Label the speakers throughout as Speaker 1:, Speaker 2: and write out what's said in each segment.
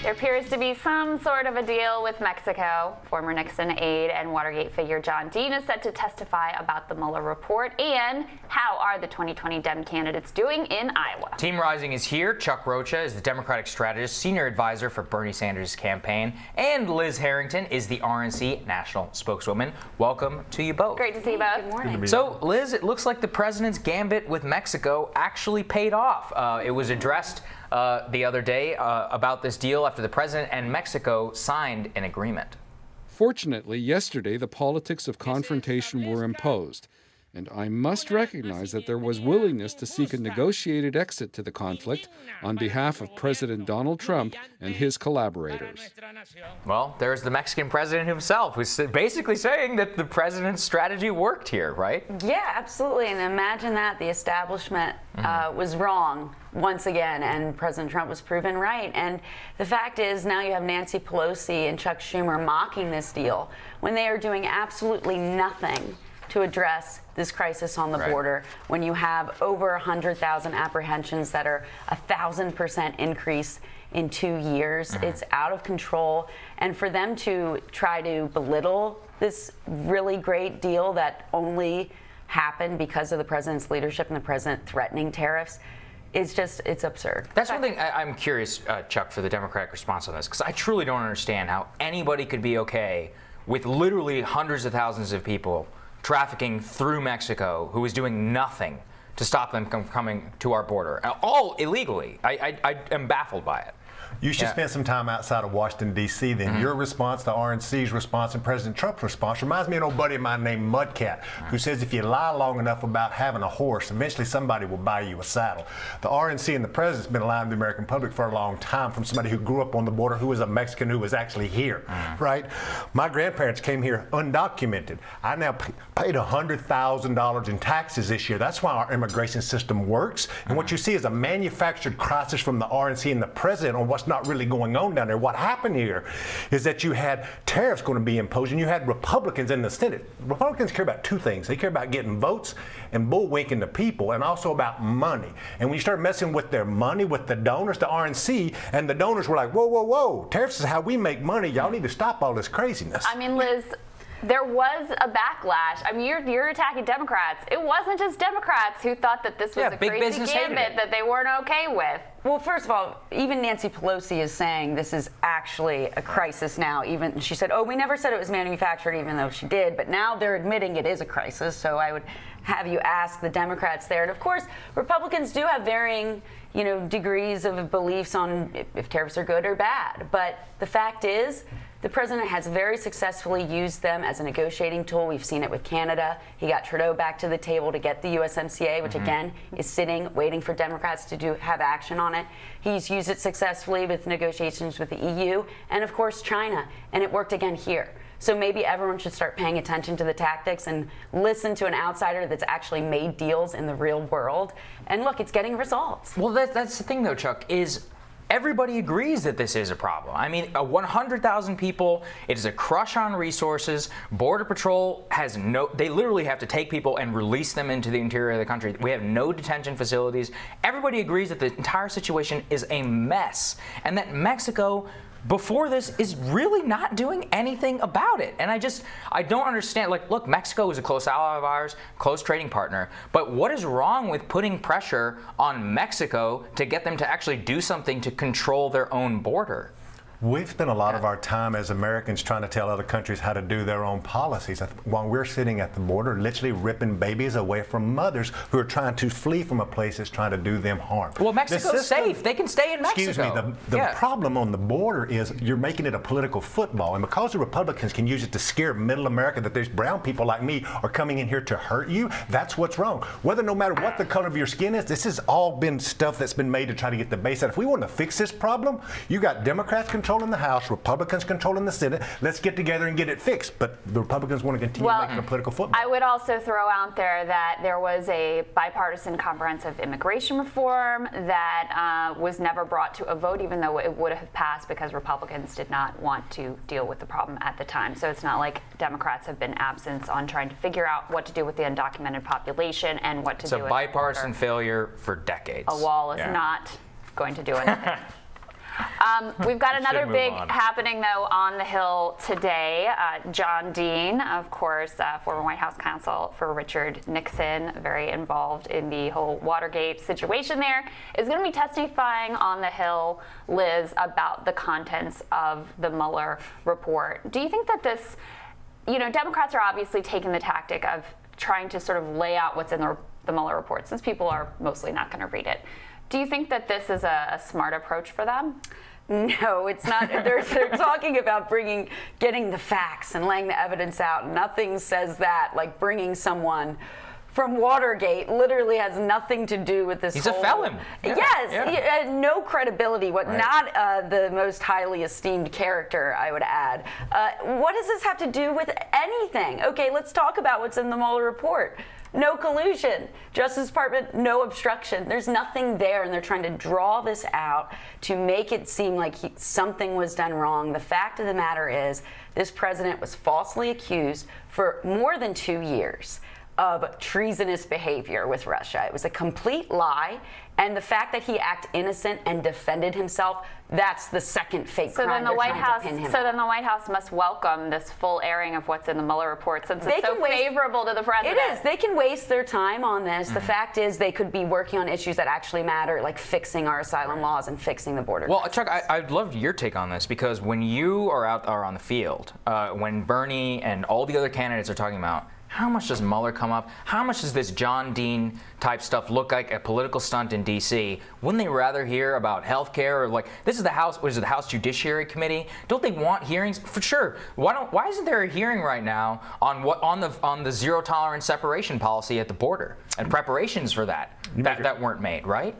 Speaker 1: There appears to be some sort of a deal with Mexico. Former Nixon aide and Watergate figure John Dean is set to testify about the Mueller report. And how are the 2020 Dem candidates doing in Iowa?
Speaker 2: Team Rising is here. Chuck Rocha is the Democratic strategist, senior advisor for Bernie Sanders' campaign. And Liz Harrington is the RNC national spokeswoman. Welcome to you both.
Speaker 1: Great to see you both.
Speaker 3: Good morning.
Speaker 2: So, Liz, it looks like the president's gambit with Mexico actually paid off. It was addressed the other day about this deal after the president and Mexico signed an agreement.
Speaker 4: Fortunately, yesterday the politics of confrontation were imposed, and I must recognize that there was willingness to seek a negotiated exit to the conflict on behalf of President Donald Trump and his collaborators.
Speaker 2: Well, there's the Mexican president himself, who's basically saying that the president's strategy worked here, right?
Speaker 3: Yeah, absolutely. And imagine that the establishment was wrong once again, and President Trump was proven right. And the fact is, now you have Nancy Pelosi and Chuck Schumer mocking this deal when they are doing absolutely nothing to address this crisis on the border, when you have over 100,000 apprehensions that are 1,000% increase in 2 years. It's out of control. And for them to try to belittle this really great deal that only happened because of the president's leadership and the president threatening tariffs, it's absurd.
Speaker 2: That's one thing I'm curious, Chuck, for the Democratic response on this, because I truly don't understand how anybody could be okay with literally hundreds of thousands of people trafficking through Mexico who is doing nothing to stop them from coming to our border, all illegally. I am baffled by it.
Speaker 5: You should spend some time outside of Washington, D.C. then. Your response, the RNC's response, and President Trump's response reminds me of an old buddy of mine named Mudcat, who says if you lie long enough about having a horse, eventually somebody will buy you a saddle. The RNC and the president's been lying to the American public for a long time from somebody who grew up on the border, who was a Mexican, who was actually here, right? My grandparents came here undocumented. I now paid $100,000 in taxes this year. That's why our immigration system works. And what you see is a manufactured crisis from the RNC and the president on what's not really going on down there. What happened here is that you had tariffs going to be imposed, and you had Republicans in the Senate. Republicans care about two things. They care about getting votes and bullwinking the people, and also about money. And when you start messing with their money, with the donors, the RNC, and the donors were like, whoa, whoa, whoa, tariffs is how we make money. Y'all need to stop all this craziness.
Speaker 1: I mean, Liz, there was a backlash. I mean, you're attacking Democrats. It wasn't just Democrats who thought that this was a crazy gambit that they weren't okay with.
Speaker 3: Well, first of all, even Nancy Pelosi is saying this is actually a crisis now. Even she said, we never said it was manufactured, even though she did. But now they're admitting it is a crisis. So I would have you ask the Democrats there. And of course, Republicans do have varying, degrees of beliefs on if tariffs are good or bad. But the fact is, the president has very successfully used them as a negotiating tool. We've seen it with Canada. He got Trudeau back to the table to get the USMCA, which again is sitting, waiting for Democrats to have action on it. He's used it successfully with negotiations with the EU and, of course, China. And it worked again here. So maybe everyone should start paying attention to the tactics and listen to an outsider that's actually made deals in the real world. And look, it's getting results.
Speaker 2: Well, that's the thing, though, Chuck, is everybody agrees that this is a problem. I mean, 100,000 people, it is a crush on resources. Border Patrol has they literally have to take people and release them into the interior of the country. We have no detention facilities. Everybody agrees that the entire situation is a mess, and that Mexico, before this, is really not doing anything about it. And I don't understand. Look, Mexico is a close ally of ours, close trading partner. But what is wrong with putting pressure on Mexico to get them to actually do something to control their own border?
Speaker 5: We've spent a lot of our time as Americans trying to tell other countries how to do their own policies, while we're sitting at the border literally ripping babies away from mothers who are trying to flee from a place that's trying to do them harm.
Speaker 2: Well, Mexico's safe. They can stay in Mexico.
Speaker 5: Excuse me. The problem on the border is you're making it a political football. And because the Republicans can use it to scare middle America that there's brown people like me are coming in here to hurt you, that's what's wrong. No matter what the color of your skin is, this has all been stuff that's been made to try to get the base out. If we want to fix this problem, you got Democrats controlling the House, Republicans controlling the Senate. Let's get together and get it fixed. But the Republicans want to continue making a political football.
Speaker 1: I would also throw out there that there was a bipartisan comprehensive immigration reform that was never brought to a vote, even though it would have passed because Republicans did not want to deal with the problem at the time. So it's not like Democrats have been absent on trying to figure out what to do with the undocumented population and what to do with
Speaker 2: It's a bipartisan failure for decades.
Speaker 1: A wall is not going to do anything. We've got another
Speaker 5: move
Speaker 1: big
Speaker 5: on.
Speaker 1: happening, though, on the Hill today. John Dean, of course, former White House counsel for Richard Nixon, very involved in the whole Watergate situation there, is going to be testifying on the Hill, Liz, about the contents of the Mueller report. Do you think that this, Democrats are obviously taking the tactic of trying to sort of lay out what's in the Mueller report, since people are mostly not going to read it. Do you think that this is a smart approach for them?
Speaker 3: No, it's not. They're talking about getting the facts and laying the evidence out. Nothing says that, like bringing someone from Watergate literally has nothing to do with this.
Speaker 2: He's a felon.
Speaker 3: Yes,
Speaker 2: Yeah.
Speaker 3: He had no credibility.
Speaker 2: Right.
Speaker 3: Not the most highly esteemed character, I would add. What does this have to do with anything? Okay, let's talk about what's in the Mueller report. No collusion. Justice Department, no obstruction. There's nothing there, and they're trying to draw this out to make it seem like something was done wrong. The fact of the matter is, this president was falsely accused for more than 2 years of treasonous behavior with Russia. It was a complete lie, and the fact that he acted innocent and defended himself, that's the second fake crime.
Speaker 1: Then the White House must welcome this full airing of what's in the Mueller report, since it's so favorable to the president.
Speaker 3: It is. They can waste their time on this. The fact is, they could be working on issues that actually matter, like fixing our asylum laws and fixing the border.
Speaker 2: Well, Chuck, I'd love your take on this, because when you are on the field, when Bernie and all the other candidates are talking about how much does Mueller come up? How much does this John Dean type stuff look like a political stunt in D.C.? Wouldn't they rather hear about health care, or like, this is the House, what is it, the House Judiciary Committee? Don't they want hearings? For sure. Why isn't there a hearing right now on the zero tolerance separation policy at the border and preparations for that weren't made, right?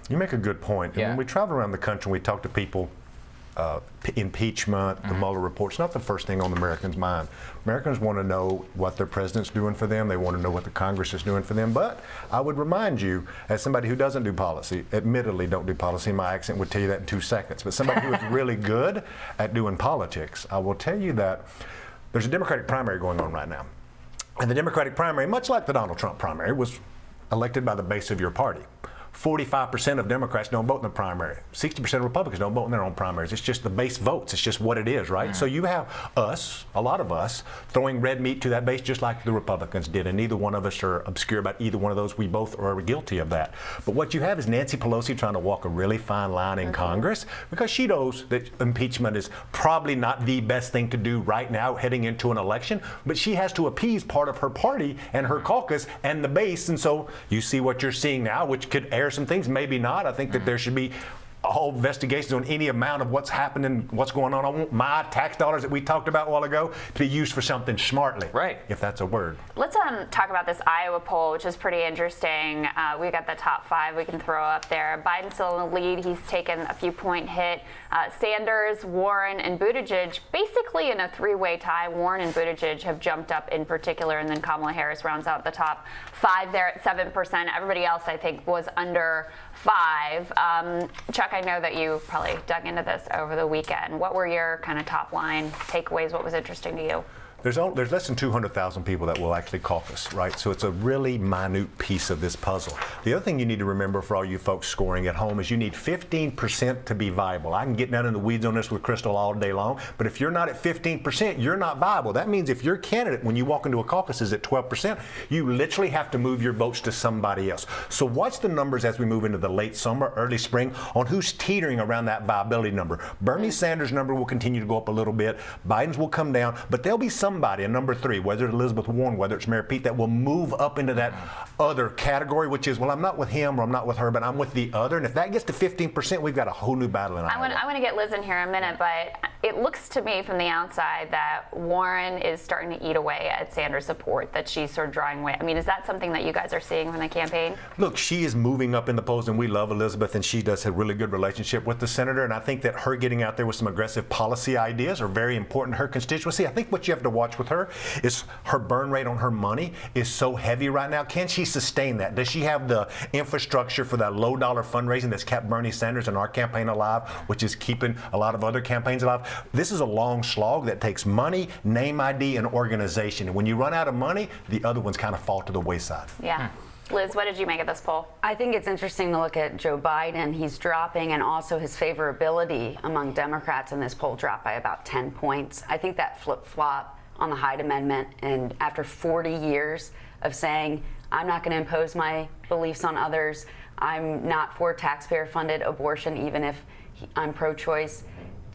Speaker 5: You make a good point. And
Speaker 2: Yeah.
Speaker 5: when we travel around the country and we talk to people, impeachment, the Mueller report's not the first thing on the Americans' mind. Americans want to know what their president's doing for them. They want to know what the Congress is doing for them. But I would remind you, as somebody who doesn't do policy, admittedly don't do policy, my accent would tell you that in 2 seconds, but somebody who is really good at doing politics, I will tell you that there's a Democratic primary going on right now. And the Democratic primary, much like the Donald Trump primary, was elected by the base of your party. 45% of Democrats don't vote in the primary. 60% of Republicans don't vote in their own primaries. It's just the base votes. It's just what it is, right? So you have us, a lot of us, throwing red meat to that base just like the Republicans did. And neither one of us are obscure about either one of those. We both are guilty of that. But what you have is Nancy Pelosi trying to walk a really fine line in Congress, because she knows that impeachment is probably not the best thing to do right now heading into an election. But she has to appease part of her party and her caucus and the base. And so you see what you're seeing now, which could air some things, maybe not. I think that there should be all investigations on any amount of what's happening, what's going on. I want my tax dollars that we talked about a while ago to be used for something smartly.
Speaker 2: Right.
Speaker 5: If that's a word.
Speaker 1: Let's talk about this Iowa poll, which is pretty interesting. We got the top 5 we can throw up there. Biden's still in the lead. He's taken a few point hit. Sanders, Warren, and Buttigieg basically in a 3-way tie. Warren and Buttigieg have jumped up in particular, and then Kamala Harris rounds out the top 5 there at 7%. Everybody else, I think, was under 5. Chuck, I know that you probably dug into this over the weekend. What were your kind of top line takeaways? What was interesting to you?
Speaker 5: There's less than 200,000 people that will actually caucus, right? So it's a really minute piece of this puzzle. The other thing you need to remember for all you folks scoring at home is you need 15% to be viable. I can get down in the weeds on this with Crystal all day long, but if you're not at 15%, you're not viable. That means if your candidate, when you walk into a caucus, is at 12%, you literally have to move your votes to somebody else. So watch the numbers as we move into the late summer, early spring, on who's teetering around that viability number. Bernie Sanders' number will continue to go up a little bit. Biden's will come down, but there'll be somebody, a number 3, whether it's Elizabeth Warren, whether it's Mayor Pete, that will move up into that other category, which is, well, I'm not with him or I'm not with her, but I'm with the other. And if that gets to 15%, we've got a whole new battle in Iowa.
Speaker 1: I want to get Liz in here in a minute, but it looks to me from the outside that Warren is starting to eat away at Sanders' support, that she's sort of drawing away. I mean, is that something that you guys are seeing from the campaign?
Speaker 5: Look, she is moving up in the polls, and we love Elizabeth, and she does have a really good relationship with the senator. And I think that her getting out there with some aggressive policy ideas are very important to her constituency. I think what you have to watch with her is her burn rate on her money is so heavy right now. Can she sustain that? Does she have the infrastructure for that low dollar fundraising that's kept Bernie Sanders and our campaign alive, which is keeping a lot of other campaigns alive? This is a long slog that takes money, name ID, and organization. And when you run out of money, the other ones kind of fall to the wayside.
Speaker 1: Yeah. Liz, what did you make of this poll?
Speaker 3: I think it's interesting to look at Joe Biden. He's dropping, and also his favorability among Democrats in this poll dropped by about 10 points. I think that flip-flop on the Hyde Amendment, and after 40 years of saying, I'm not going to impose my beliefs on others, I'm not for taxpayer-funded abortion, even if I'm pro-choice,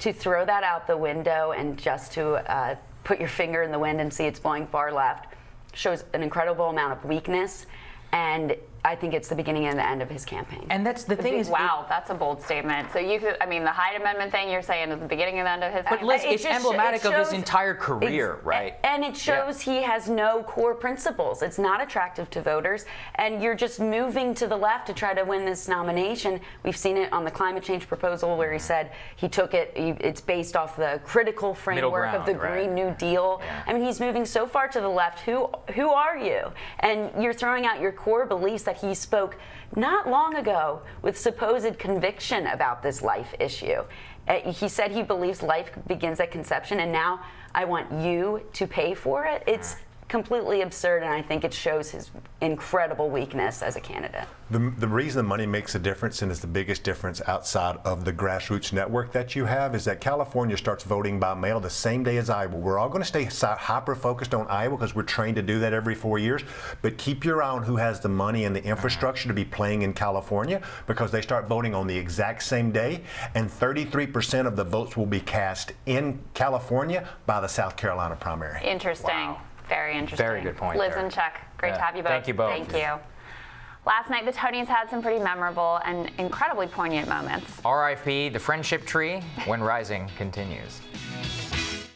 Speaker 3: to throw that out the window and just to put your finger in the wind and see it's blowing far left shows an incredible amount of weakness. And I think it's the beginning and the end of his campaign.
Speaker 2: And that's the thing is,
Speaker 1: wow, that's a bold statement. So the Hyde Amendment thing you're saying is the beginning and end of his.
Speaker 2: But Liz, it's
Speaker 3: just
Speaker 2: emblematic of his
Speaker 3: shows-
Speaker 2: entire career, right?
Speaker 3: And it shows he has no core principles. It's not attractive to voters, and you're just moving to the left to try to win this nomination. We've seen it on the climate change proposal where he said he took it. It's based off the critical framework of the Green New Deal.
Speaker 2: Yeah.
Speaker 3: I mean, he's moving so far to the left. Who are you? And you're throwing out your core beliefs that he spoke not long ago with supposed conviction about this life issue. He said he believes life begins at conception, and now I want you to pay for it. It's completely absurd, and I think it shows his incredible weakness as a candidate.
Speaker 5: The reason the money makes a difference, and is the biggest difference outside of the grassroots network that you have, is that California starts voting by mail the same day as Iowa. We're all going to stay hyper-focused on Iowa because we're trained to do that every 4 years, but keep your eye on who has the money and the infrastructure to be playing in California, because they start voting on the exact same day, and 33% of the votes will be cast in California by the South Carolina primary.
Speaker 1: Interesting.
Speaker 2: Wow.
Speaker 1: Very interesting.
Speaker 2: Very good point
Speaker 1: Liz
Speaker 2: there.
Speaker 1: and Chuck, great to have you both.
Speaker 2: Thank you both.
Speaker 1: Thank you. Last night, the Tonys had some pretty memorable and incredibly poignant moments.
Speaker 2: RIP, the friendship tree, when rising continues.